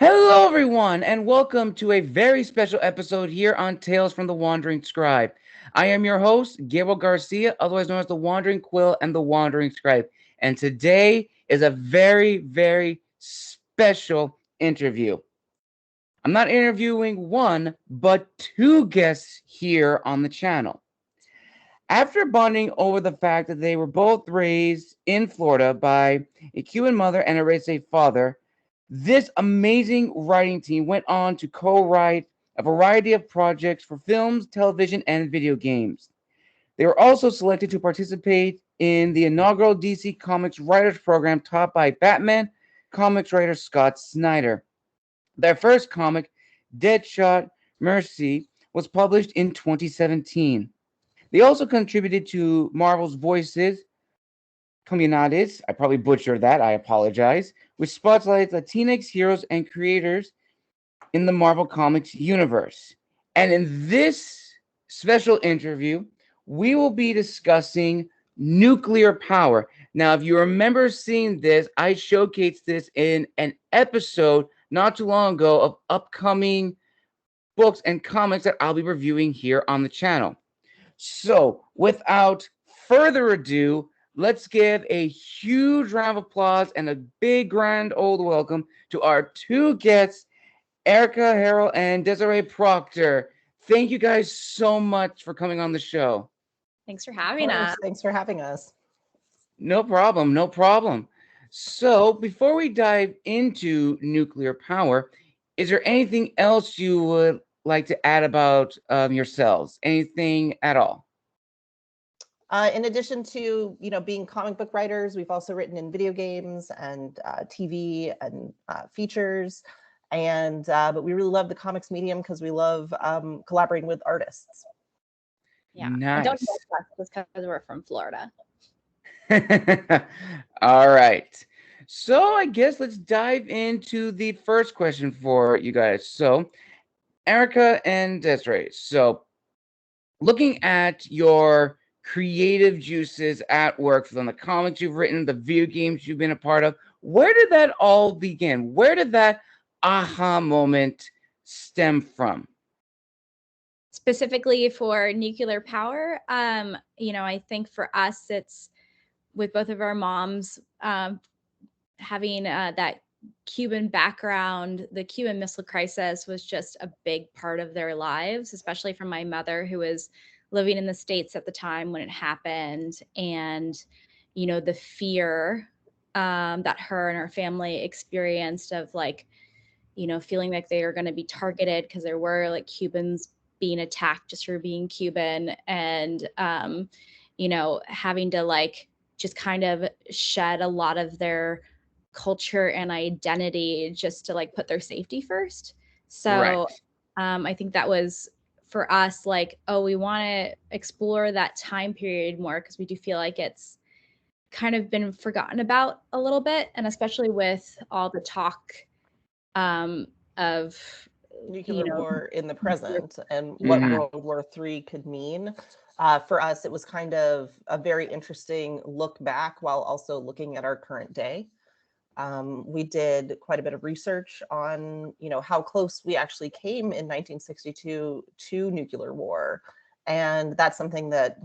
Hello, everyone, and welcome to a very special episode here on Tales from the Wandering Scribe. I am your host, Gabriel Garcia, otherwise known as the Wandering Quill and the Wandering Scribe. And today is a very, very special interview. I'm not interviewing one, but two guests here on the channel. After bonding over the fact that they were both raised in Florida by a Cuban mother and a racist father, this amazing writing team went on to co-write a variety of projects for films, television, and video games. They were also selected to participate in the inaugural DC Comics Writers Program taught by Batman comics writer Scott Snyder. Their first comic, Deadshot Mercy, was published in 2017. They also contributed to Marvel's Voices, Comunidades, I probably butchered that, I apologize, which spotlights Latinx heroes and creators in the Marvel Comics universe. And in this special interview, we will be discussing nuclear power. Now, if you remember seeing this, I showcased this in an episode not too long ago of upcoming books and comics that I'll be reviewing here on the channel. So, without further ado, let's give a huge round of applause and a big grand old welcome to our two guests, Erica Harrell and Desirée Proctor. Thank you guys so much for coming on the show. Thanks for having us. Thanks for having us. No problem, no problem. So, before we dive into nuclear power, is there anything else you would like to add about yourselves? Anything at all? In addition to being comic book writers, we've also written in video games and TV and features, and but we really love the comics medium because we love collaborating with artists. Yeah, nice. I don't know this because we're from Florida. All right. So I guess let's dive into the first question for you guys. So, Erica and Desiree. So, looking at your creative juices at work from the comics you've written, the video games you've been a part of, where did that all begin? Where did that aha moment stem from? Specifically for nuclear power, I think for us, it's with both of our moms having that Cuban background. The Cuban Missile Crisis was just a big part of their lives, especially for my mother, who was living in the States at the time when it happened. And, the fear that her and her family experienced of feeling like they were going to be targeted because there were Cubans being attacked just for being Cuban, and, having to just kind of shed a lot of their culture and identity just to put their safety first. So right. I think that was for us we want to explore that time period more because we do feel like it's kind of been forgotten about a little bit, and especially with all the talk of nuclear war in the present and what World War III could mean. For us, it was kind of a very interesting look back while also looking at our current day. We did quite a bit of research on, how close we actually came in 1962 to nuclear war. And that's something that,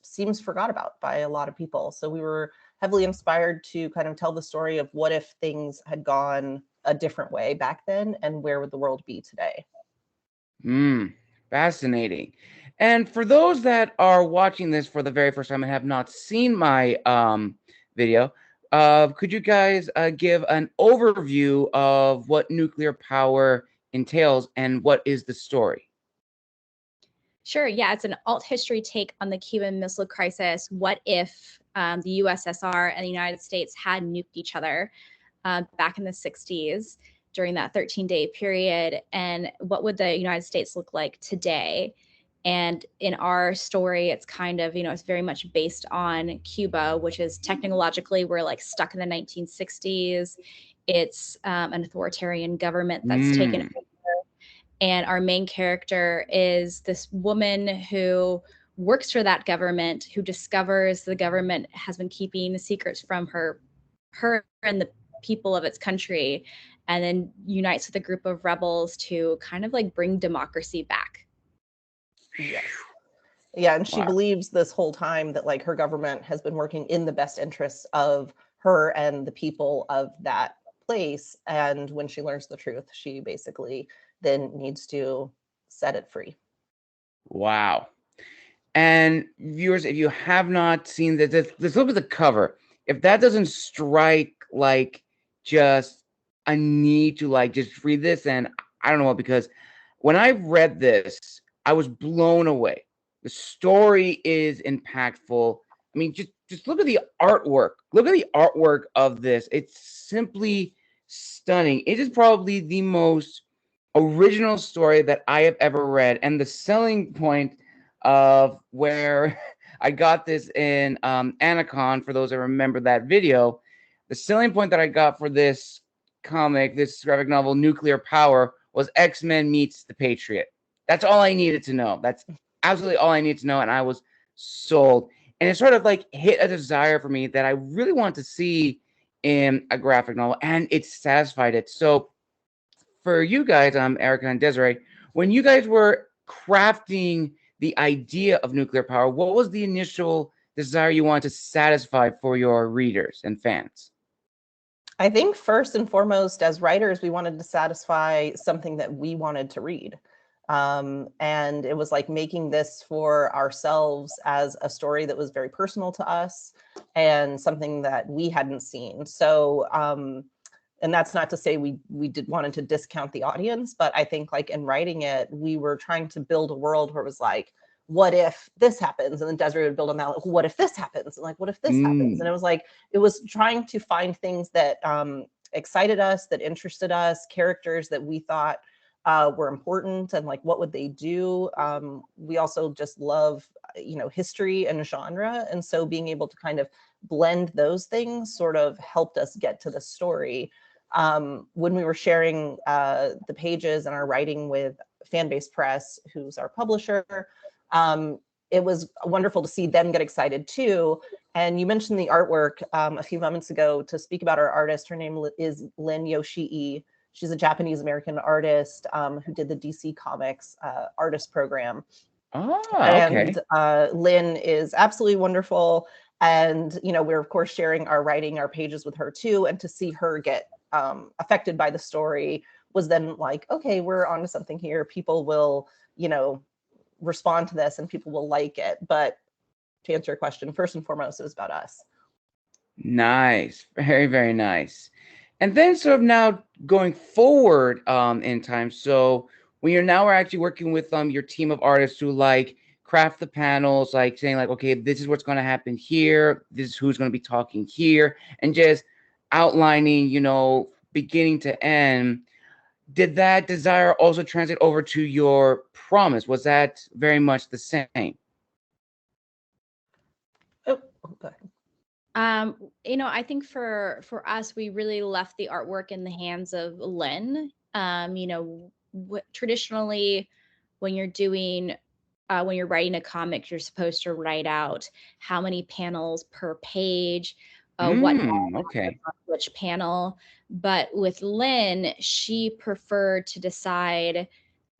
seems forgot about by a lot of people. So we were heavily inspired to kind of tell the story of what if things had gone a different way back then, and where would the world be today? Fascinating. And for those that are watching this for the very first time and have not seen my video, could you guys give an overview of what nuclear power entails and what is the story? Sure. Yeah, it's an alt history take on the Cuban Missile Crisis. What if the USSR and the United States had nuked each other back in the 60s during that 13-day period? And what would the United States look like today? And in our story, it's kind of, it's very much based on Cuba, which is technologically, we're stuck in the 1960s. It's an authoritarian government that's taken over. And our main character is this woman who works for that government, who discovers the government has been keeping the secrets from her and the people of its country. and then unites with a group of rebels to kind of like bring democracy back. Yes. Yeah, and she Wow. believes this whole time that like her government has been working in the best interests of her and the people of that place. And when she learns the truth, she basically then needs to set it free. Wow. And viewers, if you have not seen this, let's look at the cover. If that doesn't strike like just a need to like just read this, and I don't know what, because when I read this, I was blown away. The story is impactful. I mean, just look at the artwork. Look at the artwork of this. It's simply stunning. It is probably the most original story that I have ever read, and the selling point of where I got this in Anacon, for those that remember that video, the selling point that I got for this comic, this graphic novel, Nuclear Power, was X-Men meets the Patriot. That's all I needed to know. That's absolutely all I needed to know, and I was sold. And it sort of like hit a desire for me that I really want to see in a graphic novel, and it satisfied it. So for you guys, Erica and Desiree, when you guys were crafting the idea of nuclear power, what was the initial desire you wanted to satisfy for your readers and fans? I think first and foremost, as writers, we wanted to satisfy something that we wanted to read. And it was like making this for ourselves as a story that was very personal to us and something that we hadn't seen. So, and that's not to say we wanted to discount the audience, but I think like in writing it, we were trying to build a world where it was like, what if this happens? And then Desiree would build them out, like, what if this happens? And like, what if this happens? And it was like, it was trying to find things that excited us, that interested us, characters that we thought were important, and like, what would they do? We also just love, history and genre. And so being able to kind of blend those things sort of helped us get to the story. When we were sharing the pages and our writing with Fanbase Press, who's our publisher, it was wonderful to see them get excited too. And you mentioned the artwork a few moments ago to speak about our artist. Her name is Lynn Yoshii. She's a Japanese-American artist who did the DC Comics artist program. Oh, okay. And Lynn is absolutely wonderful. And, we're of course sharing our writing, our pages with her too. And to see her get affected by the story was then like, okay, we're onto something here. People will, respond to this and people will like it. But to answer your question, first and foremost, it was about us. Nice. Very, very nice. And then sort of now going forward in time. So when you're now actually working with your team of artists who like craft the panels, like saying like, okay, this is what's going to happen here. This is who's going to be talking here, and just outlining, beginning to end. Did that desire also translate over to your promise? Was that very much the same? Oh, go ahead. I think for us, we really left the artwork in the hands of Lynn. Traditionally, when you're doing when you're writing a comic, you're supposed to write out how many panels per page, Okay. which panel. But with Lynn, she preferred to decide,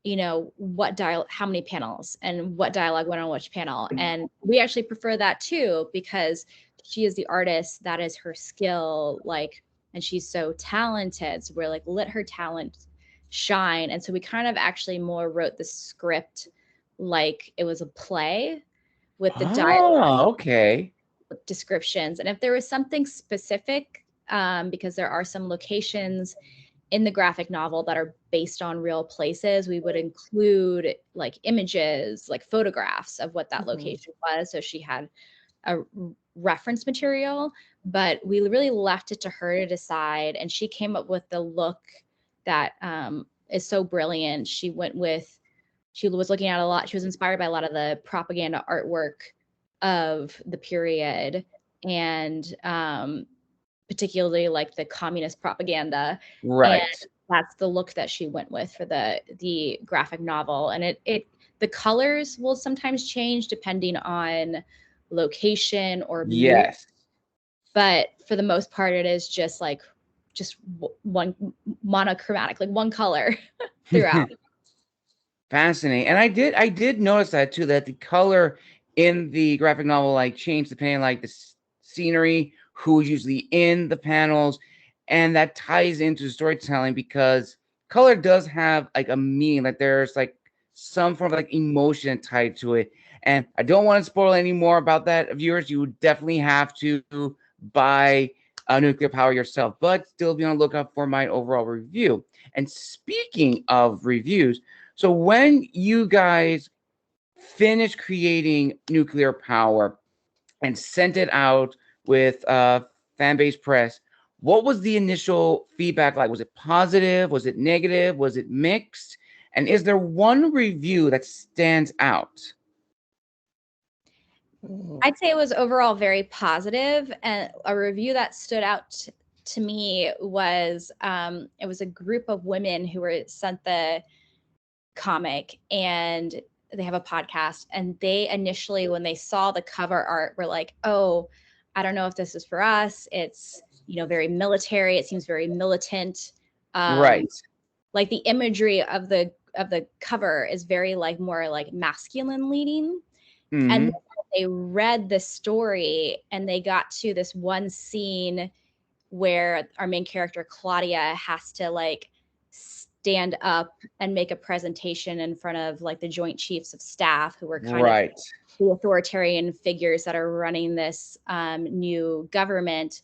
how many panels and what dialogue went on which panel. And we actually prefer that too, because she is the artist, that is her skill, and she's so talented. So we're like, let her talent shine. And so we kind of actually more wrote the script like it was a play with the dialogue, okay, descriptions. And if there was something specific, because there are some locations in the graphic novel that are based on real places, we would include like images, like photographs of what that location was. So she had a reference material, but we really left it to her to decide. And she came up with the look that is so brilliant. She was looking at she was inspired by a lot of the propaganda artwork of the period, and particularly like the communist propaganda. right. And that's the look that she went with for the graphic novel. And the colors will sometimes change depending on location or mood. Yes. But for the most part, it is just like just one monochromatic, like one color throughout. Fascinating. And I did notice that too, that the color in the graphic novel like changed depending on like the scenery, who's usually in the panels, and that ties into storytelling because color does have like a meaning, like there's like some form of like emotion tied to it. And I don't want to spoil any more about that, viewers. You would definitely have to buy Nuclear Power yourself, but still be on the lookout for my overall review. And speaking of reviews, so when you guys finished creating Nuclear Power and sent it out with fan-based press, what was the initial feedback like? Was it positive? Was it negative? Was it mixed? And is there one review that stands out? I'd say it was overall very positive, and a review that stood out to me was it was a group of women who were sent the comic, and they have a podcast, and they initially, when they saw the cover art, were like, oh, I don't know if this is for us. It's, you know, very military. It seems very militant. Right. Like the imagery of the cover is very like more like masculine leaning. Mm-hmm. And they read the story and they got to this one scene where our main character Claudia has to like stand up and make a presentation in front of like the Joint Chiefs of Staff, who were kind of the authoritarian figures that are running this new government.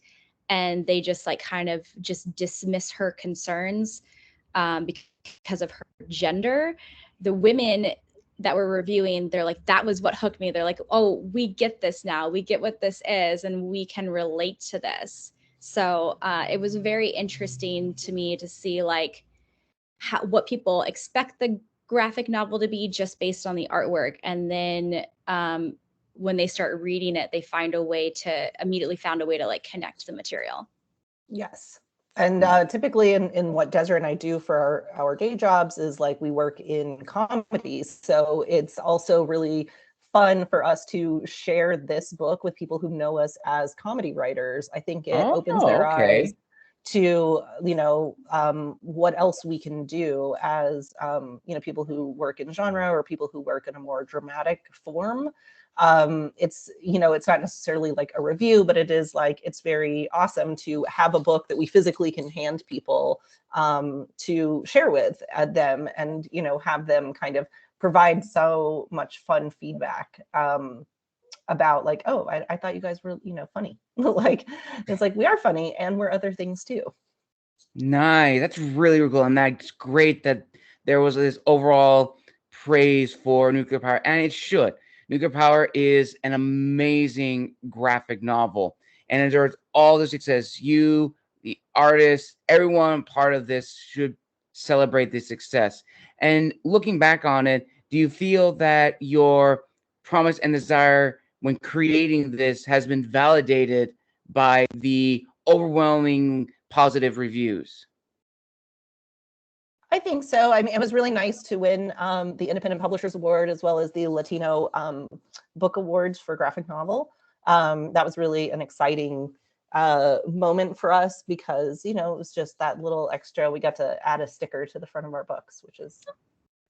And they just like kind of just dismiss her concerns because of her gender. The women that were reviewing, they're like, that was what hooked me. They're like, oh, we get this now. We get what this is, and we can relate to this. So it was very interesting to me to see like what people expect the graphic novel to be just based on the artwork. And then when they start reading it, they immediately found a way to like connect the material. Yes. And typically in what Desiree and I do for our day jobs is like we work in comedies. So it's also really fun for us to share this book with people who know us as comedy writers. I think it opens their eyes to, you know, what else we can do as, you know, people who work in genre or people who work in a more dramatic form. It's, you know, it's not necessarily like a review, but it is like, it's very awesome to have a book that we physically can hand people to share with them and, you know, have them kind of provide so much fun feedback about like, oh, I thought you guys were, you know, funny. Like, it's like, we are funny and we're other things too. Nice. That's really cool. And that's great that there was this overall praise for Nuclear Power, and it should. Nuclear Power is an amazing graphic novel, and it deserves all the success. You, the artist, everyone part of this should celebrate this success. And looking back on it, do you feel that your promise and desire when creating this has been validated by the overwhelming positive reviews? I think so. I mean, it was really nice to win the Independent Publishers Award as well as the Latino Book Awards for graphic novel. That was really an exciting moment for us because, you know, it was just that little extra. We got to add a sticker to the front of our books, which is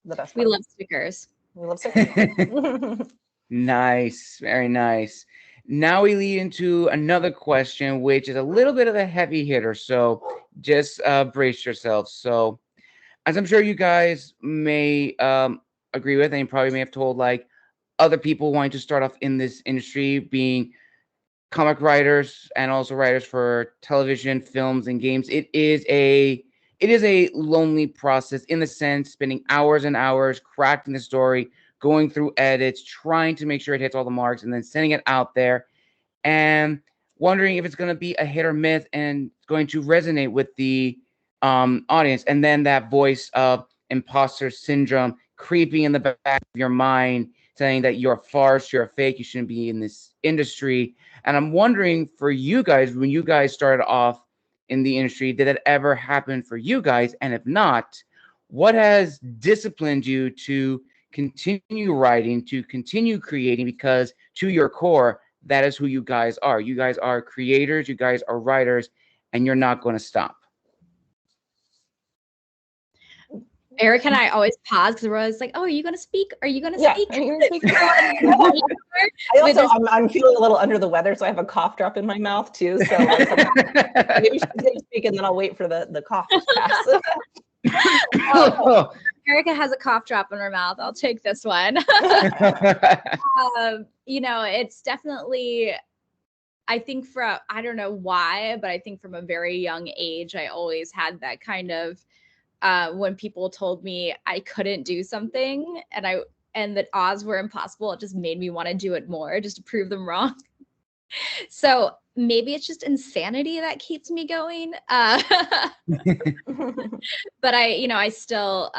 the best part. We love stickers. We love stickers. Nice. Very nice. Now we lead into another question, which is a little bit of a heavy hitter. So just brace yourselves. So, as I'm sure you guys may agree with, and you probably may have told like other people wanting to start off in this industry, being comic writers and also writers for television, films, and games. It is a lonely process in the sense spending hours and hours crafting the story, going through edits, trying to make sure it hits all the marks, and then sending it out there, and wondering if it's going to be a hit or miss and it's going to resonate with the audience. And then that voice of imposter syndrome creeping in the back of your mind, saying that you're a farce, you're a fake, you shouldn't be in this industry. And I'm wondering for you guys, when you guys started off in the industry, did it ever happen for you guys? And if not, what has disciplined you to continue writing, to continue creating? Because to your core, that is who you guys are. You guys are creators, you guys are writers, and you're not going to stop. Erica and I always pause because we're always like, "Oh, are you going to speak? Are you going to speak?" Are you going to speak? I'm feeling a little under the weather, so I have a cough drop in my mouth too. So like, maybe she's going to speak, and then I'll wait for the cough to pass. Erica has a cough drop in her mouth. I'll take this one. It's definitely. I think I don't know why, but I think from a very young age, I always had that kind of. When people told me I couldn't do something and that odds were impossible, it just made me want to do it more just to prove them wrong. So maybe it's just insanity that keeps me going. But I still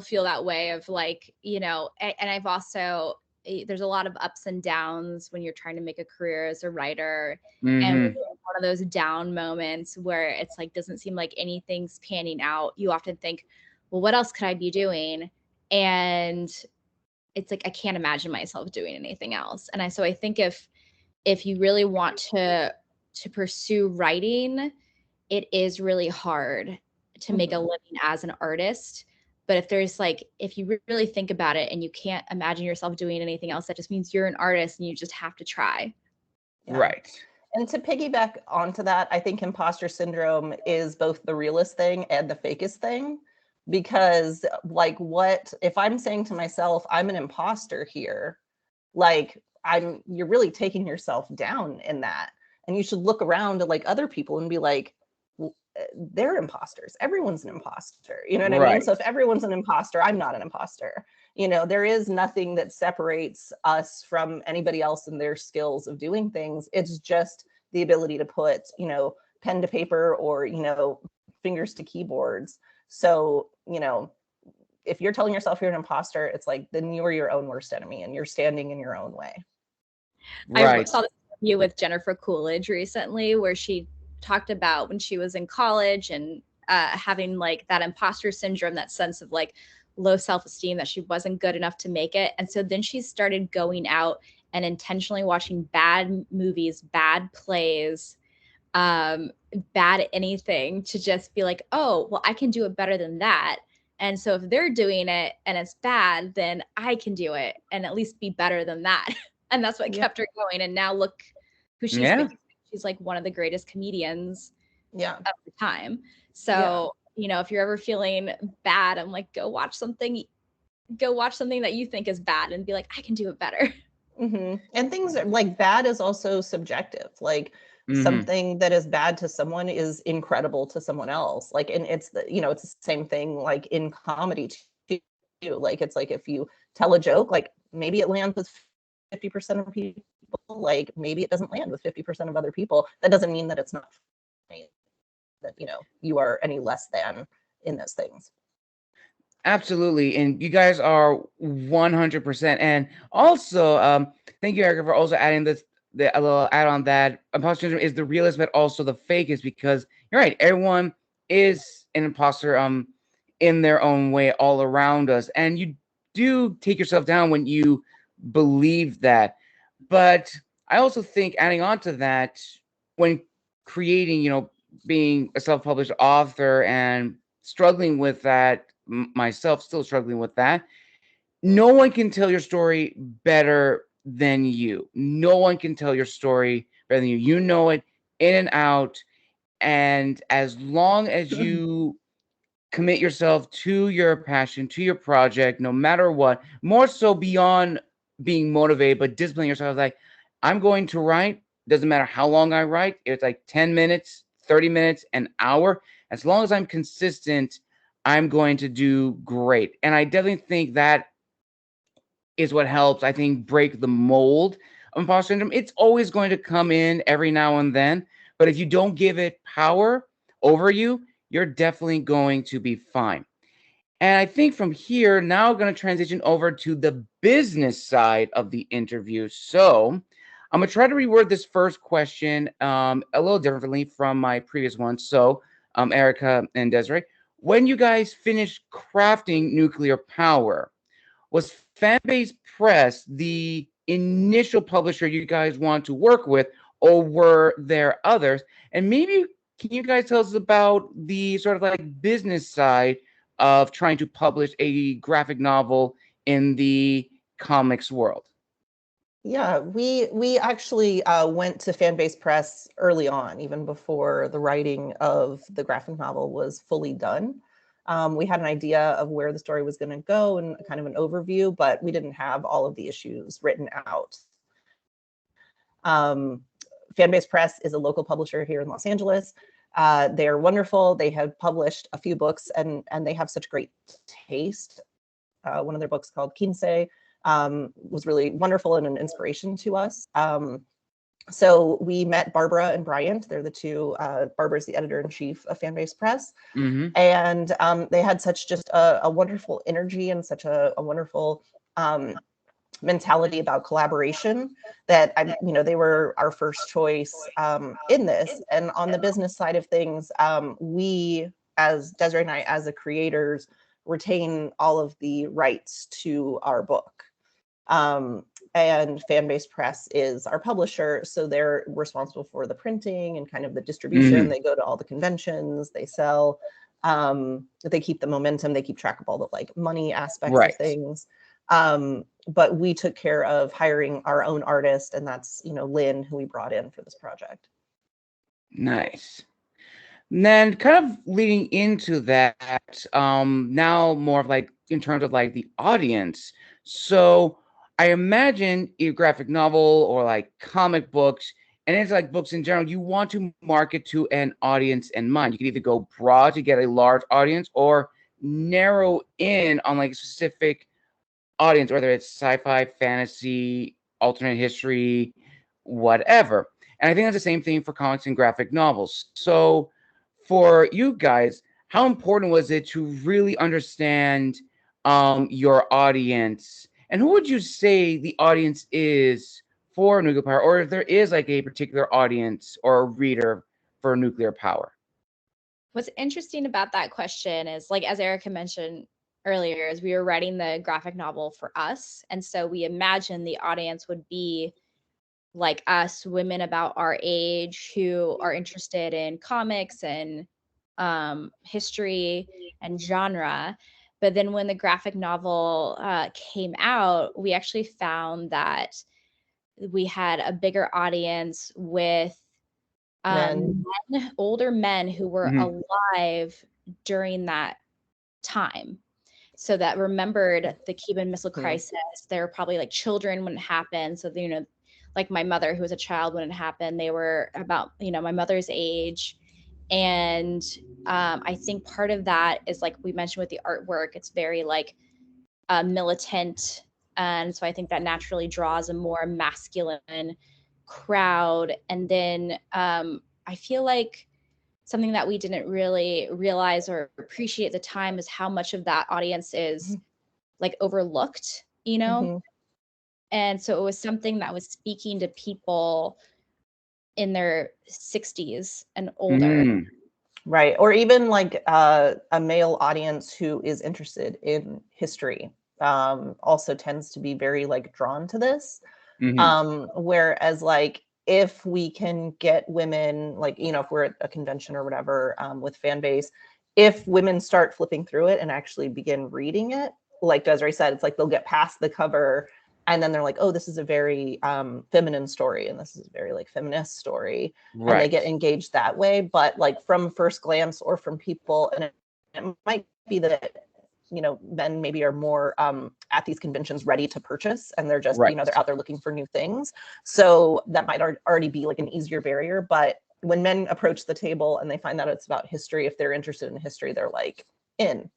feel that way of like, and I've also, there's a lot of ups and downs when you're trying to make a career as a writer. And one of those down moments where it's like, doesn't seem like anything's panning out. You often think, well, what else could I be doing? And it's like, I can't imagine myself doing anything else. And so I think if you really want to pursue writing, it is really hard to make a living as an artist. But if you really think about it and you can't imagine yourself doing anything else, that just means you're an artist and you just have to try. Yeah. Right. And to piggyback onto that, I think imposter syndrome is both the realest thing and the fakest thing. Because like, what if I'm saying to myself, I'm an imposter here, like you're really taking yourself down in that. And you should look around at like other people and be like, they're imposters. Everyone's an imposter. You know what I mean? So if everyone's an imposter, I'm not an imposter. There is nothing that separates us from anybody else in their skills of doing things. It's just the ability to put, pen to paper or, fingers to keyboards. So, if you're telling yourself you're an imposter, it's like, then you are your own worst enemy and you're standing in your own way. I saw this interview with Jennifer Coolidge recently where she talked about when she was in college and having like that imposter syndrome, that sense of like low self-esteem that she wasn't good enough to make it. And so then she started going out and intentionally watching bad movies, bad plays, bad anything to just be like, oh, well, I can do it better than that. And so if they're doing it and it's bad, then I can do it and at least be better than that. And that's what kept her going. And now look who she's becoming. She's like one of the greatest comedians of the time. So, if you're ever feeling bad, I'm like, go watch something that you think is bad and be like, I can do it better. And things are like, bad is also subjective. Like something that is bad to someone is incredible to someone else. Like, and it's it's the same thing like in comedy too. Like, it's like, if you tell a joke, like maybe it lands with 50% of people, like maybe it doesn't land with 50% of other people. That doesn't mean that it's not funny, that you are any less than in those things. Absolutely. And you guys are 100%. And also, thank you, Erica, for also adding a little add on that imposter syndrome is the realest, but also the fakest, because you're right. Everyone is an imposter in their own way all around us. And you do take yourself down when you believe that. But I also think, adding on to that, when creating, being a self-published author and struggling with that, myself still struggling with that, no one can tell your story better than you. No one can tell your story better than you. You know it in and out. And as long as you commit yourself to your passion, to your project, no matter what, more so beyond being motivated, but disciplining yourself, like, I'm going to write, doesn't matter how long I write, it's like 10 minutes, 30 minutes, an hour. As long as I'm consistent, I'm going to do great. And I definitely think that is what helps, I think, break the mold of imposter syndrome. It's always going to come in every now and then, but if you don't give it power over you, you're definitely going to be fine. And I think from here, now I'm going to transition over to the business side of the interview. So I'm going to try to reword this first question a little differently from my previous one. So Erica and Desiree, when you guys finished crafting Nuclear Power, was Fanbase Press the initial publisher you guys want to work with, or were there others? And maybe can you guys tell us about the sort of like business side of trying to publish a graphic novel in the comics world? Yeah, we actually went to fan-based press early on, even before the writing of the graphic novel was fully done. We had an idea of where the story was going to go and kind of an overview, but we didn't have all of the issues written out. Fan-based press is a local publisher here in Los Angeles. They are wonderful. They have published a few books, and they have such great taste. One of their books called Quince was really wonderful and an inspiration to us. So we met Barbara and Bryant. They're the two. Barbara's the editor-in-chief of Fan-based Press. Mm-hmm. And they had such just a wonderful energy and such a wonderful mentality about collaboration that they were our first choice in this. And on the business side of things, we, as Desiree and I, as the creators, retain all of the rights to our book. And Fan-based Press is our publisher, so they're responsible for the printing and kind of the distribution. Mm-hmm. They go to all the conventions, they sell, they keep the momentum, they keep track of all the like money aspects Right. of things. But we took care of hiring our own artist, and that's Lynn, who we brought in for this project. Nice. And then kind of leading into that, now more of like in terms of like the audience. So I imagine a graphic novel or like comic books, and it's like books in general, you want to market to an audience in mind. You can either go broad to get a large audience or narrow in on like a specific audience, whether it's sci-fi, fantasy, alternate history, whatever. And I think that's the same thing for comics and graphic novels. So for you guys, how important was it to really understand your audience? And who would you say the audience is for nuclear power? Or if there is like a particular audience or a reader for nuclear power? What's interesting about that question is, like, as Erica mentioned earlier, is we were writing the graphic novel for us. And so we imagined the audience would be like us, women about our age who are interested in comics and history and genre. But then when the graphic novel came out, we actually found that we had a bigger audience with older men who were alive during that time. So that remembered the Cuban Missile Crisis. They were probably like children when it happened. So, like my mother, who was a child when it happened, they were about, my mother's age. And I think part of that is, like we mentioned with the artwork, it's very like militant. And so I think that naturally draws a more masculine crowd. And then I feel like something that we didn't really realize or appreciate at the time is how much of that audience is like overlooked, And so it was something that was speaking to people in their 60s and older. Right. Or even like a male audience who is interested in history also tends to be very like drawn to this. Whereas like if we can get women, like, if we're at a convention or whatever with fan base, if women start flipping through it and actually begin reading it, like Desiree said, it's like they'll get past the cover and then they're like, oh, this is a very feminine story and this is a very like feminist story. Right. And they get engaged that way. But like from first glance or from people, and it might be that men maybe are more at these conventions ready to purchase, and they're just, they're out there looking for new things. So that might already be like an easier barrier. But when men approach the table and they find out it's about history, if they're interested in history, they're like in.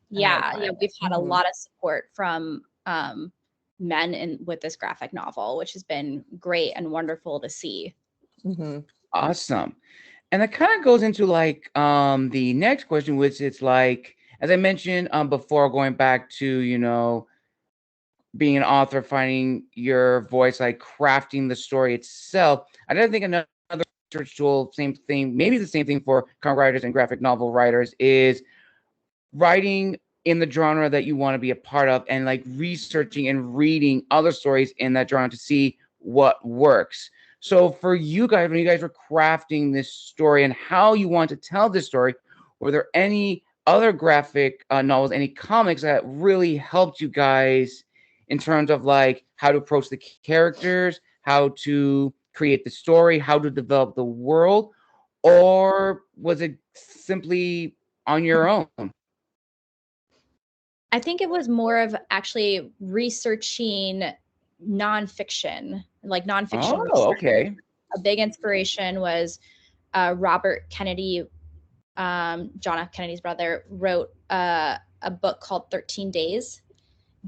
Yeah, we've had a lot of support from men with this graphic novel, which has been great and wonderful to see. Awesome. And that kind of goes into like the next question, which is like, as I mentioned before, going back to, being an author, finding your voice, like crafting the story itself. I don't think another research tool, same thing, maybe the same thing for comic writers and graphic novel writers, is writing in the genre that you want to be a part of and like researching and reading other stories in that genre to see what works. So for you guys, when you guys were crafting this story and how you want to tell this story, were there any other graphic novels, any comics that really helped you guys in terms of like how to approach the characters, how to create the story, how to develop the world, or was it simply on your own? I think it was more of actually researching nonfiction, like nonfiction research. Okay. A big inspiration was Robert Kennedy, John F. Kennedy's brother, wrote a book called 13 Days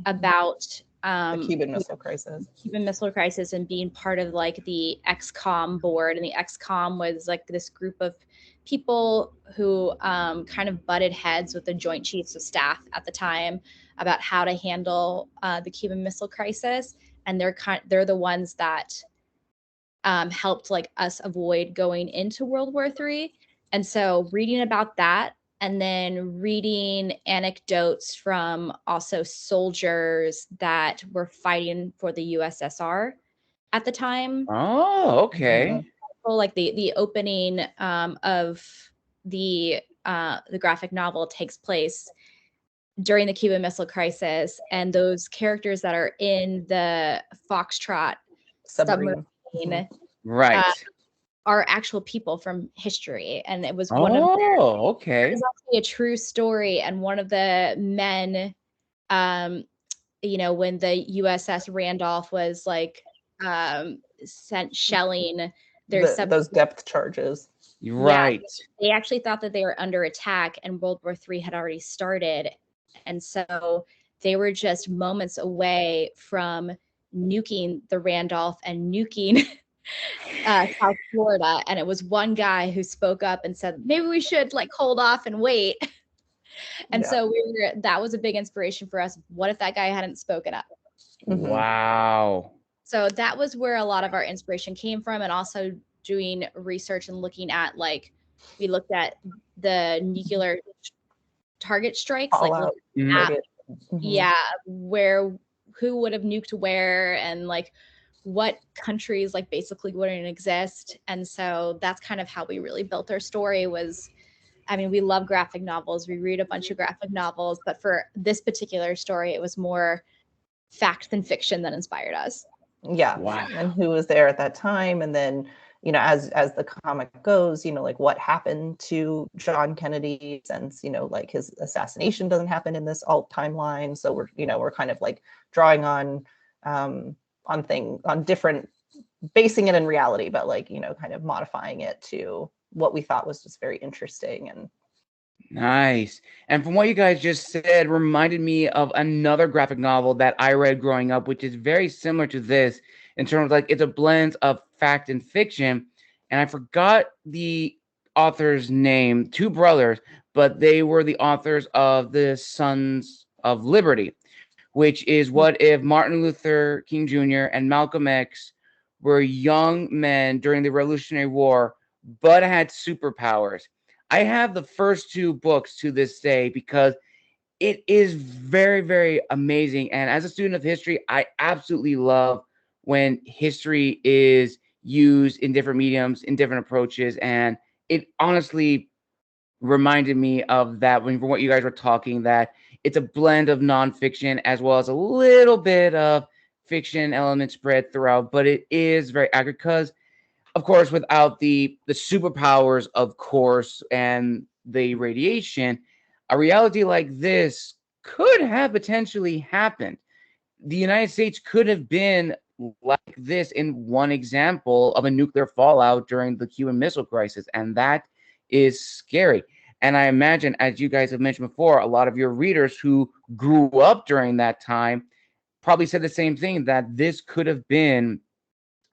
about the Cuban Missile Crisis. Cuban Missile Crisis, and being part of like the XCOM board. And the XCOM was like this group of people who kind of butted heads with the Joint Chiefs of Staff at the time about how to handle the Cuban Missile Crisis. And they're the ones that helped like us avoid going into World War III. And so reading about that, and then reading anecdotes from also soldiers that were fighting for the USSR at the time. Oh, okay. Like the opening of the graphic novel takes place during the Cuban Missile Crisis, and those characters that are in the Foxtrot submarine right, are actual people from history. And it was okay. It was actually a true story. And one of the men, you know, when the USS Randolph was like sent shelling those depth charges. Right. Yeah, they actually thought that they were under attack and World War III had already started. And so they were just moments away from nuking the Randolph and nuking South Florida. And it was one guy who spoke up and said, maybe we should like hold off and wait. And so that was a big inspiration for us. What if that guy hadn't spoken up? Wow. So that was where a lot of our inspiration came from. And also doing research and looking at, like, we looked at the nuclear target strikes, like who would have nuked where, and like what countries like basically wouldn't exist. And so that's kind of how we really built our story. Was, I mean, we love graphic novels, we read a bunch of graphic novels, but for this particular story it was more fact than fiction that inspired us. Wow. And who was there at that time, and then, you know, as the comic goes, you know, like what happened to John Kennedy, since, you know, like his assassination doesn't happen in this alt timeline. So we're kind of like drawing on different, basing it in reality, but like, you know, kind of modifying it to what we thought was just very interesting. And nice. And from what you guys just said, reminded me of another graphic novel that I read growing up, which is very similar to this in terms of like it's a blend of fact and fiction. And I forgot the author's name, two brothers, but they were the authors of the Sons of Liberty, which is what if Martin Luther King Jr. and Malcolm X were young men during the Revolutionary War, but had superpowers. I have the first two books to this day because it is very, very amazing. And as a student of history, I absolutely love when history is used in different mediums, in different approaches. And it honestly reminded me of that from what you guys were talking, that it's a blend of nonfiction as well as a little bit of fiction elements spread throughout. But it is very accurate because, of course, without the superpowers, of course, and the radiation, a reality like this could have potentially happened. The United States could have been like this in one example of a nuclear fallout during the Cuban Missile Crisis, and that is scary. And I imagine, as you guys have mentioned before, a lot of your readers who grew up during that time probably said the same thing, that this could have been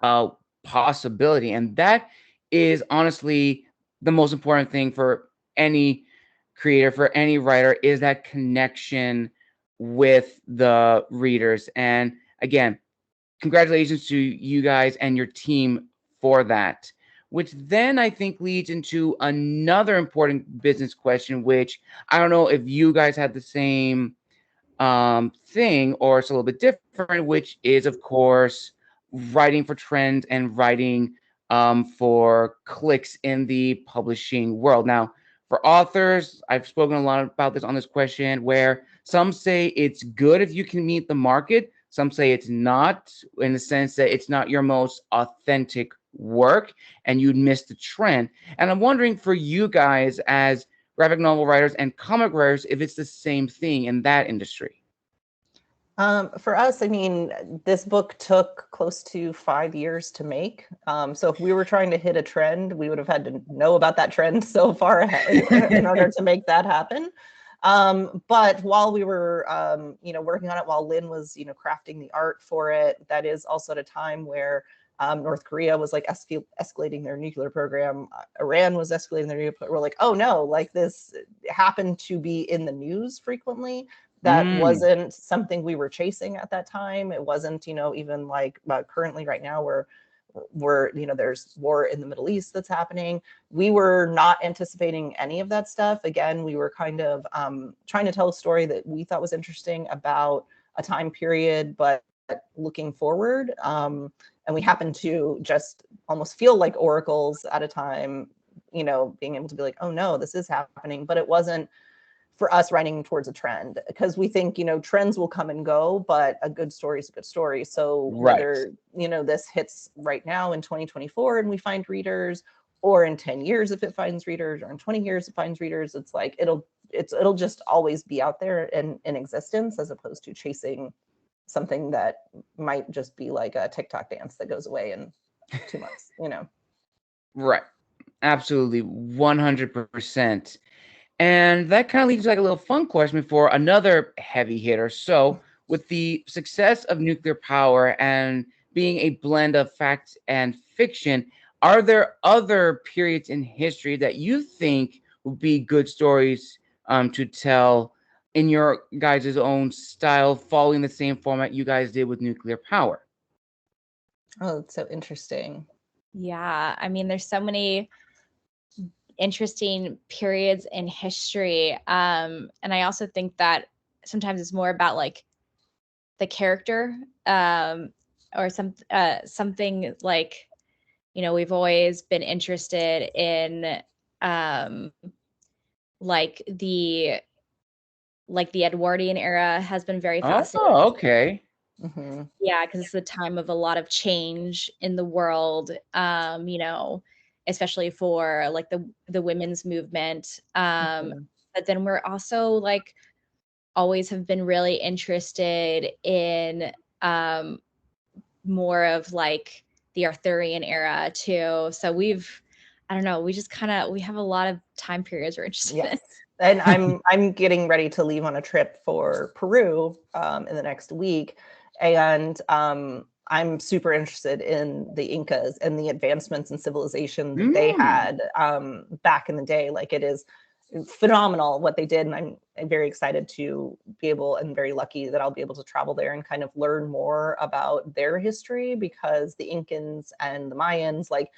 a possibility. And that is honestly the most important thing for any creator, for any writer, is that connection with the readers. And again, congratulations to you guys and your team for that. Which then I think leads into another important business question, which I don't know if you guys had the same thing or it's a little bit different, which is, of course, writing for trends and writing for clicks in the publishing world. Now, For authors, I've spoken a lot about this on this question, where some say it's good if you can meet the market. Some say it's not, in the sense that it's not your most authentic work and you'd miss the trend. And I'm wondering, for you guys as graphic novel writers and comic writers, if it's the same thing in that industry. For us, I mean, this book took close to 5 years to make. So if we were trying to hit a trend, we would have had to know about that trend so far ahead in order to make that happen. But while we were, working on it, while Lynn was, crafting the art for it, that is also at a time where North Korea was like escalating their nuclear program. Iran was escalating their nuclear. We're like, oh no, like this happened to be in the news frequently. That wasn't something we were chasing at that time. It wasn't, even like currently right now we're there's war in the Middle East that's happening. We were not anticipating any of that stuff. Again, we were kind of trying to tell a story that we thought was interesting about a time period, but looking forward. And we happened to just almost feel like oracles at a time, being able to be like, oh no, this is happening. But it wasn't for us writing towards a trend, because we think, trends will come and go, but a good story is a good story. So whether, this hits right now in 2024 and we find readers, or in 10 years if it finds readers, or in 20 years it finds readers, it's like it'll just always be out there in existence, as opposed to chasing something that might just be like a TikTok dance that goes away in 2 months, Right. Absolutely. 100%. And that kind of leads to like a little fun question for another heavy hitter. So with the success of nuclear power and being a blend of fact and fiction, are there other periods in history that you think would be good stories to tell in your guys' own style, following the same format you guys did with nuclear power? Oh, it's so interesting. Yeah, I mean, there's so many interesting periods in history. And I also think that sometimes it's more about like the character, or something like, we've always been interested in like the Edwardian era has been very fascinating. Oh, okay. Mm-hmm. Yeah, because it's a time of a lot of change in the world, especially for like the women's movement. But then we're also like always have been really interested in more of like the Arthurian era too. So I don't know, we have a lot of time periods we're interested in. And I'm getting ready to leave on a trip for Peru in the next week. And I'm super interested in the Incas and the advancements in civilization that they had back in the day. Like, it is phenomenal what they did. And I'm very excited to be able, and very lucky that I'll be able to travel there and kind of learn more about their history, because the Incans and the Mayans, like,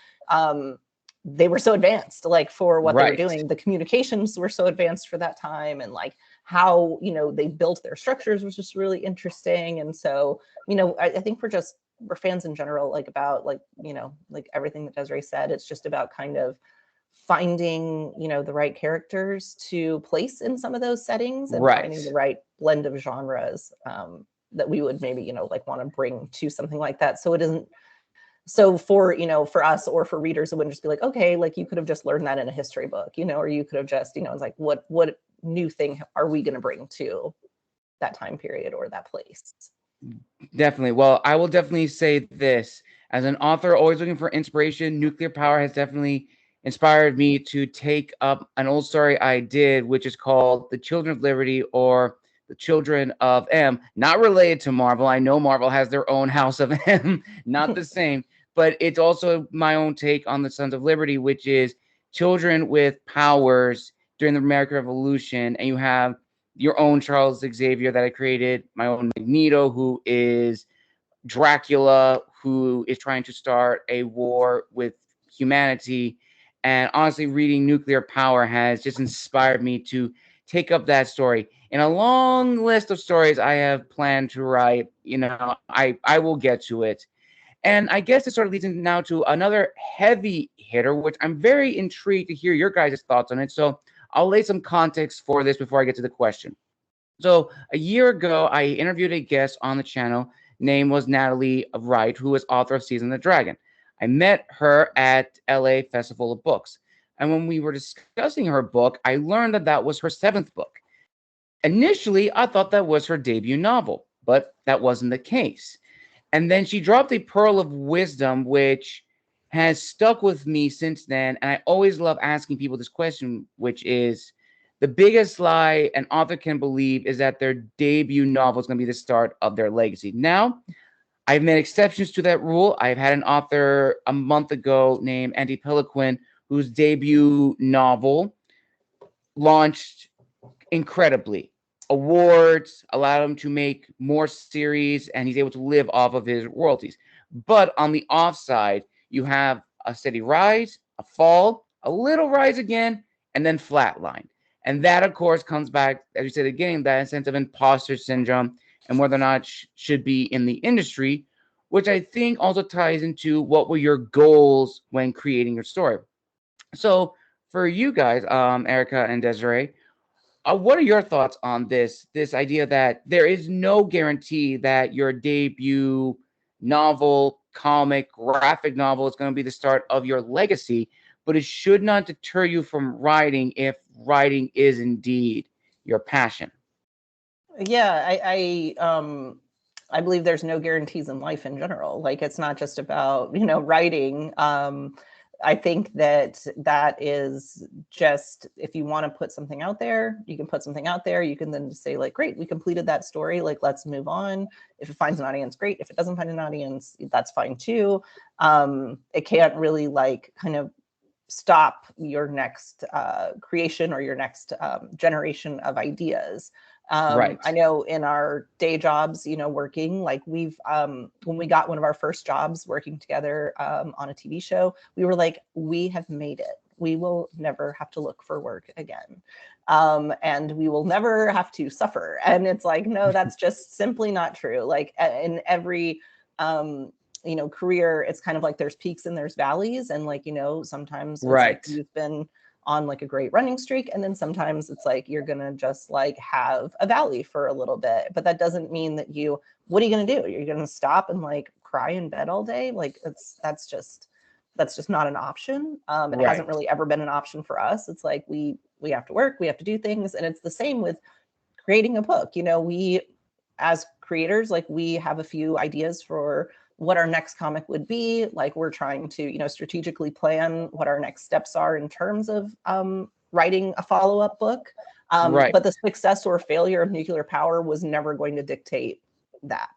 they were so advanced, like, for what they were doing. The communications were so advanced for that time, and like how, they built their structures was just really interesting. And so, I think we're fans in general, like, about like, like everything that Desiree said. It's just about kind of finding, the right characters to place in some of those settings, and finding the right blend of genres that we would maybe, like, want to bring to something like that. So it isn't, so for, for us or for readers, it wouldn't just be like, okay, like, you could have just learned that in a history book, or you could have just, it's like, what new thing are we going to bring to that time period or that place? Definitely. Well, I will definitely say this. As an author, always looking for inspiration, nuclear power has definitely inspired me to take up an old story I did, which is called The Children of Liberty, or The Children of M. Not related to Marvel. I know Marvel has their own House of M, not the same, but it's also my own take on the Sons of Liberty, which is children with powers during the American Revolution. And you have your own Charles Xavier that I created, my own Magneto, who is Dracula, who is trying to start a war with humanity. And honestly, reading Nuclear Power has just inspired me to take up that story. In a long list of stories I have planned to write, I will get to it. And I guess this sort of leads into now to another heavy hitter, which I'm very intrigued to hear your guys' thoughts on it. So I'll lay some context for this before I get to the question. So a year ago, I interviewed a guest on the channel. Name was Natalie Wright, who is author of Season of the Dragon. I met her at LA Festival of Books. And when we were discussing her book, I learned that that was her seventh book. Initially, I thought that was her debut novel, but that wasn't the case. And then she dropped a pearl of wisdom, which has stuck with me since then. And I always love asking people this question, which is the biggest lie an author can believe is that their debut novel is going to be the start of their legacy. Now, I've made exceptions to that rule. I've had an author a month ago named Andy Peliquin, whose debut novel launched incredibly. Awards allowed him to make more series, and he's able to live off of his royalties. But on the offside, you have a steady rise, a fall, a little rise again, and then flatline. And that, of course, comes back, as you said again, that sense of imposter syndrome and whether or not should be in the industry, which I think also ties into what were your goals when creating your story. So for you guys, Erica and Desiree, what are your thoughts on this idea that there is no guarantee that your debut novel, comic, graphic novel is going to be the start of your legacy, but it should not deter you from writing if writing is indeed your passion? Yeah, I believe there's no guarantees in life in general. Like, it's not just about, writing. I think that is just, if you want to put something out there, you can put something out there. You can then say like, great, we completed that story. Like, let's move on. If it finds an audience, great. If it doesn't find an audience, that's fine too. It can't really like kind of stop your next creation or your next generation of ideas. Right. I know in our day jobs, working, like we've, when we got one of our first jobs working together on a TV show, we were like, we have made it. We will never have to look for work again. And we will never have to suffer. And it's like, no, that's just simply not true. Like in every, career, it's kind of like there's peaks and there's valleys. And like, sometimes it's Right. like you've been on like a great running streak. And then sometimes it's like, you're going to just like have a valley for a little bit, but that doesn't mean that what are you going to do? You're going to stop and like cry in bed all day. Like that's just not an option. It hasn't really ever been an option for us. It's like, we have to work, we have to do things. And it's the same with creating a book. We, as creators, like we have a few ideas for what our next comic would be. Like we're trying to, strategically plan what our next steps are in terms of writing a follow-up book. But the success or failure of Nuclear Power was never going to dictate that.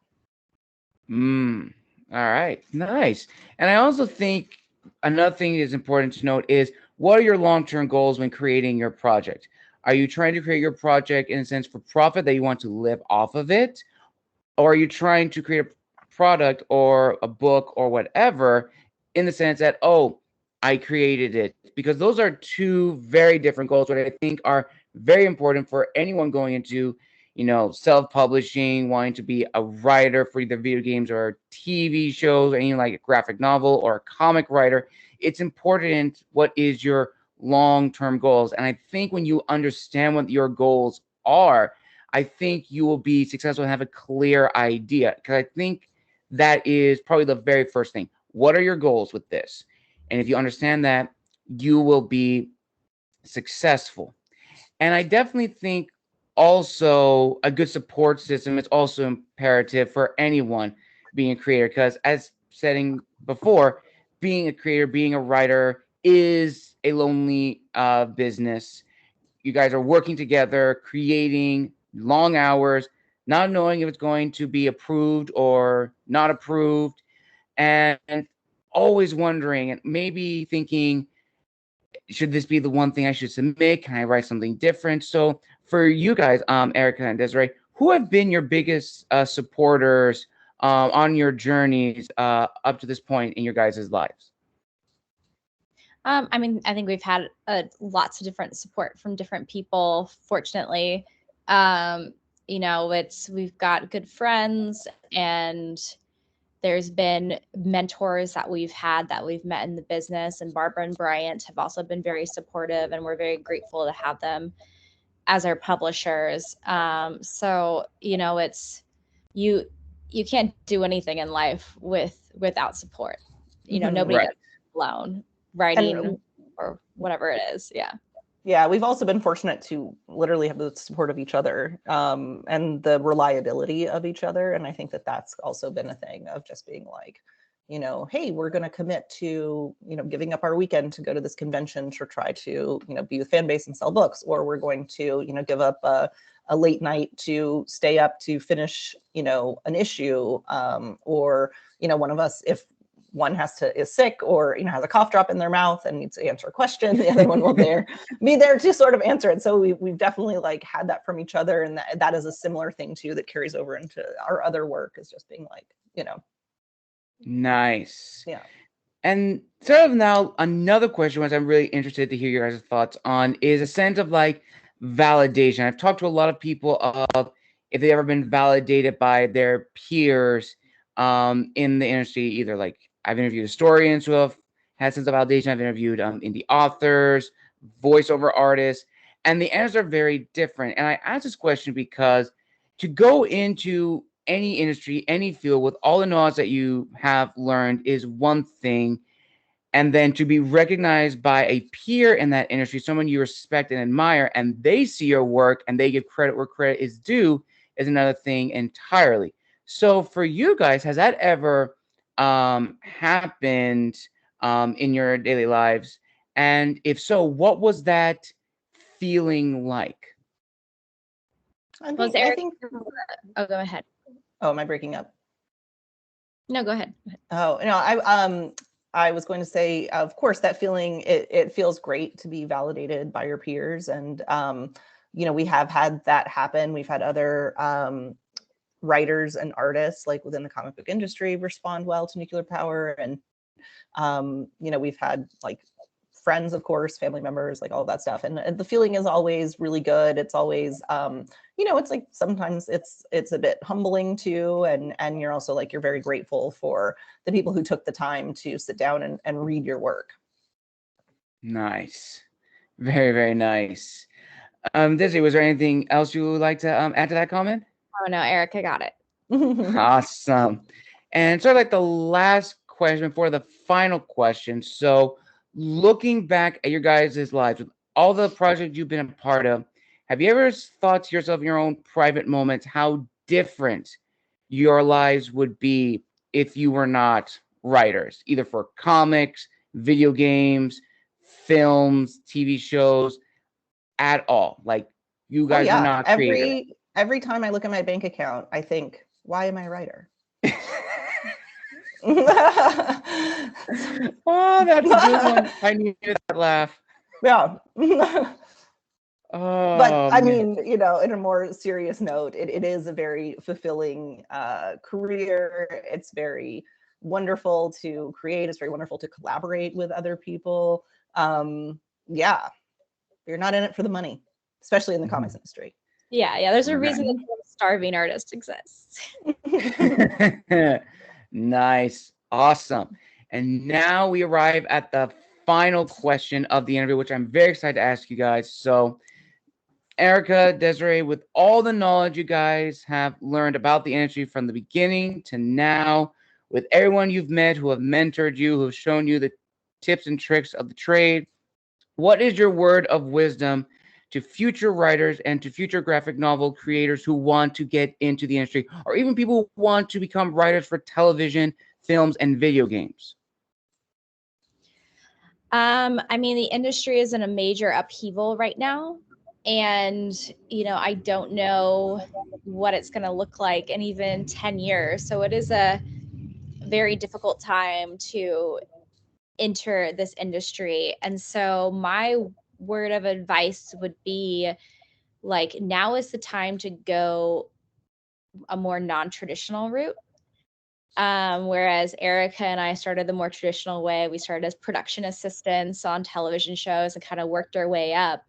All right. Nice. And I also think another thing that is important to note is, what are your long-term goals when creating your project? Are you trying to create your project in a sense for profit that you want to live off of it? Or are you trying to create a product or a book or whatever in the sense that, oh, I created it? Because those are two very different goals, what I think are very important for anyone going into, self-publishing, wanting to be a writer for either video games or TV shows, or even like a graphic novel or a comic writer. It's important what is your long-term goals. And I think when you understand what your goals are, I think you will be successful and have a clear idea. Because I think that is probably the very first thing. What are your goals with this? And if you understand that, you will be successful. And I definitely think also a good support system is also imperative for anyone being a creator. Because as said before, being a creator, being a writer is a lonely business. You guys are working together, creating long hours, not knowing if it's going to be approved or not approved, and always wondering and maybe thinking, should this be the one thing I should submit? Can I write something different? So for you guys, Erica and Desiree, who have been your biggest supporters on your journeys up to this point in your guys' lives? I mean, I think we've had lots of different support from different people. Fortunately, we've got good friends, and There's been mentors that we've had that we've met in the business, and Barbara and Bryant have also been very supportive, and we're very grateful to have them as our publishers. So, you know, it's, you can't do anything in life without support. You know, nobody Right. does it alone, writing And or whatever it is. Yeah. yeah, we've also been fortunate to literally have the support of each other, and the reliability of each other. And I think that that's also been a thing of just being like, you know, hey, we're going to commit to, you know, giving up our weekend to go to this convention to try to, you know, be with fan base and sell books, or we're going to, you know, give up a late night to stay up to finish, you know, an issue, or, you know, one of us, if one is sick or, you know, has a cough drop in their mouth and needs to answer a question, the other one will be there to sort of answer it. So we've definitely like had that from each other, and that is a similar thing too that carries over into our other work, is just being like, you know. Nice. Yeah. And sort of now another question, which I'm really interested to hear your guys' thoughts on, is a sense of like validation. I've talked to a lot of people of if they've ever been validated by their peers in the industry, either like I've interviewed historians who have had sense of validation. I've interviewed indie authors, voiceover artists, and the answers are very different. And I ask this question because to go into any industry, any field with all the knowledge that you have learned is one thing. And then to be recognized by a peer in that industry, someone you respect and admire, and they see your work and they give credit where credit is due, is another thing entirely. So for you guys, has that ever happened in your daily lives? And if so, what was that feeling like? I Eric, think, oh, go ahead. oh, am I breaking up? No, go ahead. Oh, no, I was going to say, of course, that feeling, it feels great to be validated by your peers. And, you know, we have had that happen. We've had other writers and artists like within the comic book industry respond well to nuclear power. And, you know, we've had like friends, of course, family members, like all of that stuff. And the feeling is always really good. It's always, you know, it's like sometimes it's a bit humbling too. And you're also like, you're very grateful for the people who took the time to sit down and read your work. Nice. Very, very nice. Desiree, was there anything else you would like to add to that comment? Oh no, Erica got it. Awesome. And sort of like the last question before the final question. So looking back at your guys' lives with all the projects you've been a part of, have you ever thought to yourself in your own private moments how different your lives would be if you were not writers, either for comics, video games, films, TV shows, at all? Like you guys were not creators. Every time I look at my bank account, I think, why am I a writer? Oh, that's a good one. I needed that laugh. Yeah. Oh, but I man. mean, you know, in a more serious note, it is a very fulfilling career. It's very wonderful to create. It's very wonderful to collaborate with other people. Yeah, you're not in it for the money, especially in the comics industry. Yeah. There's a reason that starving artist exists. Nice. Awesome. And now we arrive at the final question of the interview, which I'm very excited to ask you guys. So, Erica, Desiree, with all the knowledge you guys have learned about the industry from the beginning to now, with everyone you've met who have mentored you, who have shown you the tips and tricks of the trade, what is your word of wisdom to future writers and to future graphic novel creators who want to get into the industry, or even people who want to become writers for television, films, and video games? I mean, the industry is in a major upheaval right now. And, you know, I don't know what it's going to look like in even 10 years. So it is a very difficult time to enter this industry. And so my word of advice would be like, now is the time to go a more non-traditional route. Whereas Erica and I started the more traditional way. We started as production assistants on television shows and kind of worked our way up.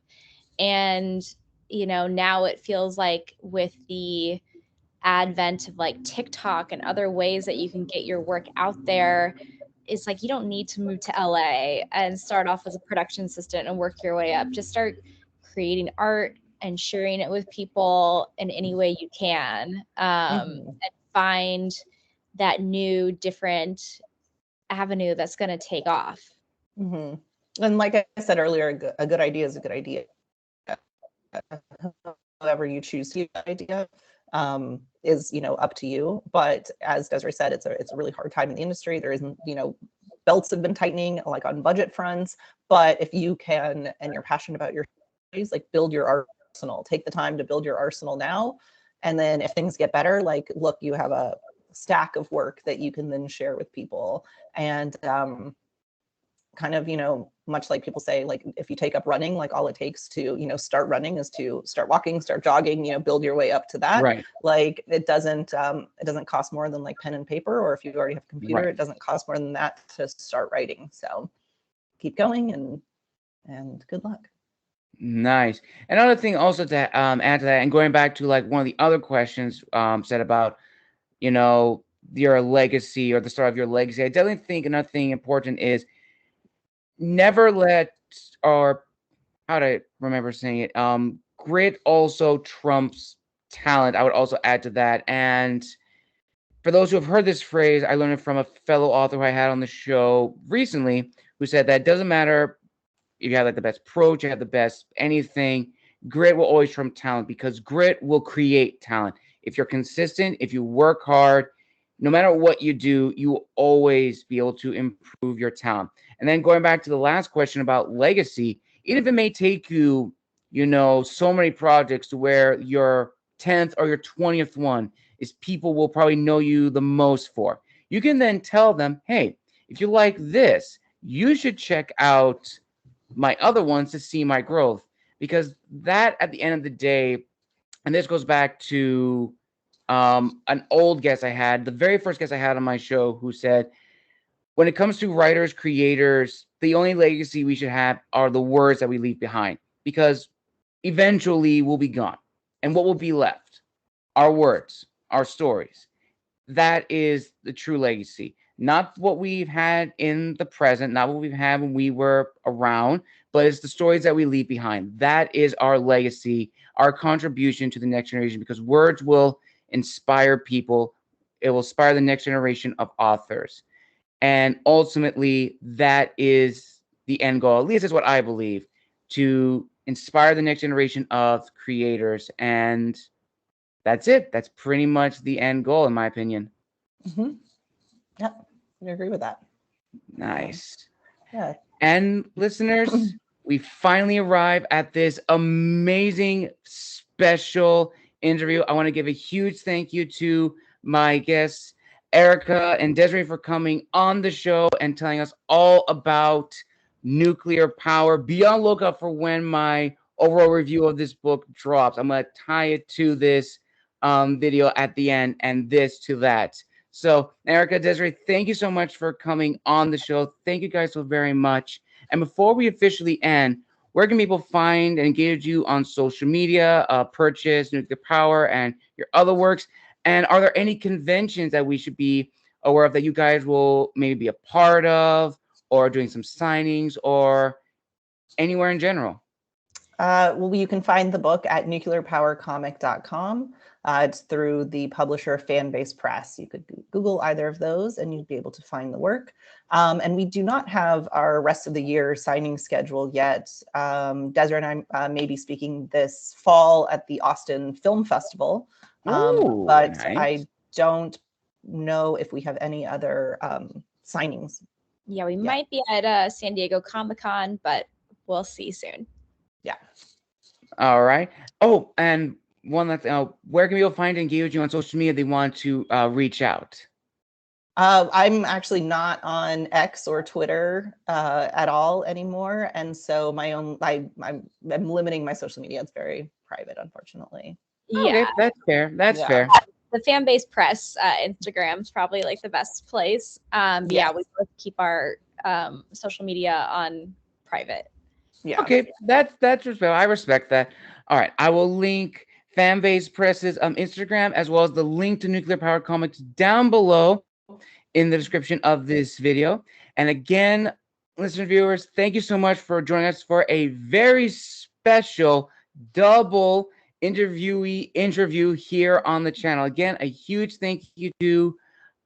And, you know, now it feels like with the advent of like TikTok and other ways that you can get your work out there, it's like you don't need to move to LA and start off as a production assistant and work your way up. Just start creating art and sharing it with people in any way you can, and find that new, different avenue that's going to take off. And like I said earlier, a good idea is a good idea. However you choose to use that idea is, up to you. But as Desiree said, it's a really hard time in the industry. There isn't, belts have been tightening like on budget fronts. But if you can, and you're passionate about your stories, like build your arsenal, take the time to build your arsenal now. And then if things get better, like, look, you have a stack of work that you can then share with people. And kind of, much like people say, like, if you take up running, like all it takes to, start running is to start walking, start jogging, build your way up to that. Right. Like it doesn't cost more than like pen and paper, or if you already have a computer, Right. it doesn't cost more than that to start writing. So keep going and good luck. Nice. Another thing also to add to that, and going back to like one of the other questions said about, your legacy or the start of your legacy, I definitely think another thing important is never let, or how to remember saying it, grit also trumps talent. I would also add to that. And for those who have heard this phrase, I learned it from a fellow author who I had on the show recently, who said that it doesn't matter if you have like the best approach, you have the best anything, grit will always trump talent, because grit will create talent. If you're consistent, if you work hard, no matter what you do, you will always be able to improve your talent. And then going back to the last question about legacy, even if it may take you, so many projects to where your 10th or your 20th one is people will probably know you the most for. You can then tell them, hey, if you like this, you should check out my other ones to see my growth. Because that, at the end of the day, and this goes back to an old guest I had, the very first guest I had on my show, who said, when it comes to writers, creators, the only legacy we should have are the words that we leave behind, because eventually we'll be gone. And what will be left? Our words, our stories. That is the true legacy. Not what we've had in the present, not what we've had when we were around, but it's the stories that we leave behind. That is our legacy, our contribution to the next generation, because words will inspire people. It will inspire the next generation of authors. And ultimately, that is the end goal. At least that's what I believe, to inspire the next generation of creators. And that's it. That's pretty much the end goal, in my opinion. Yeah, I agree with that. Nice. Yeah. And listeners, we finally arrive at this amazing special interview. I want to give a huge thank you to my guests, Erica and Desiree, for coming on the show and telling us all about nuclear power. Be on lookout for when my overall review of this book drops. I'm going to tie it to this video at the end, and this to that. So, Erica, Desiree, thank you so much for coming on the show. Thank you guys so very much. And before we officially end, where can people find and engage you on social media, purchase Nuclear Power and your other works? And are there any conventions that we should be aware of that you guys will maybe be a part of, or doing some signings, or anywhere in general? Well, you can find the book at nuclearpowercomic.com. It's through the publisher Fanbase Press. You could Google either of those and you'd be able to find the work. And we do not have our rest of the year signing schedule yet. Desiree and I may be speaking this fall at the Austin Film Festival, but Nice. I don't know if we have any other signings. Yeah, we might be at San Diego Comic-Con, but we'll see soon. Yeah. All right. Oh, and one last thing. Where can people find and engage you on social media if they want to reach out? I'm actually not on X or Twitter at all anymore, and so I'm limiting my social media. It's very private, unfortunately. Yeah, okay, that's fair. That's fair. The Fanbase Press Instagram is probably like the best place. Yeah, we both keep our social media on private. Yeah. Okay, that's respect. I respect that. All right, I will link Fanbase Press's Instagram, as well as the link to Nuclear Power Comics down below in the description of this video. And again, listener viewers, thank you so much for joining us for a very special double interview here on the channel. Again, a huge thank you to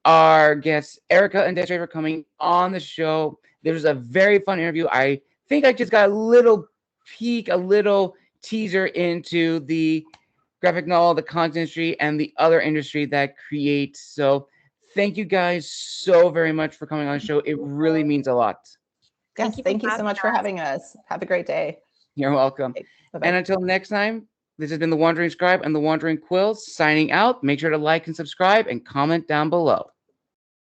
our guests, Erica and Desiree, for coming on the show. This was a very fun interview. I think I just got a little peek, a little teaser into the graphic novel, the content industry, and the other industry that creates. So thank you guys so very much for coming on the show. It really means a lot. Yes, thank you so much for having us. Have a great day. You're welcome. Okay, bye-bye. And until next time, this has been The Wandering Scribe and The Wandering Quill signing out. Make sure to like and subscribe and comment down below.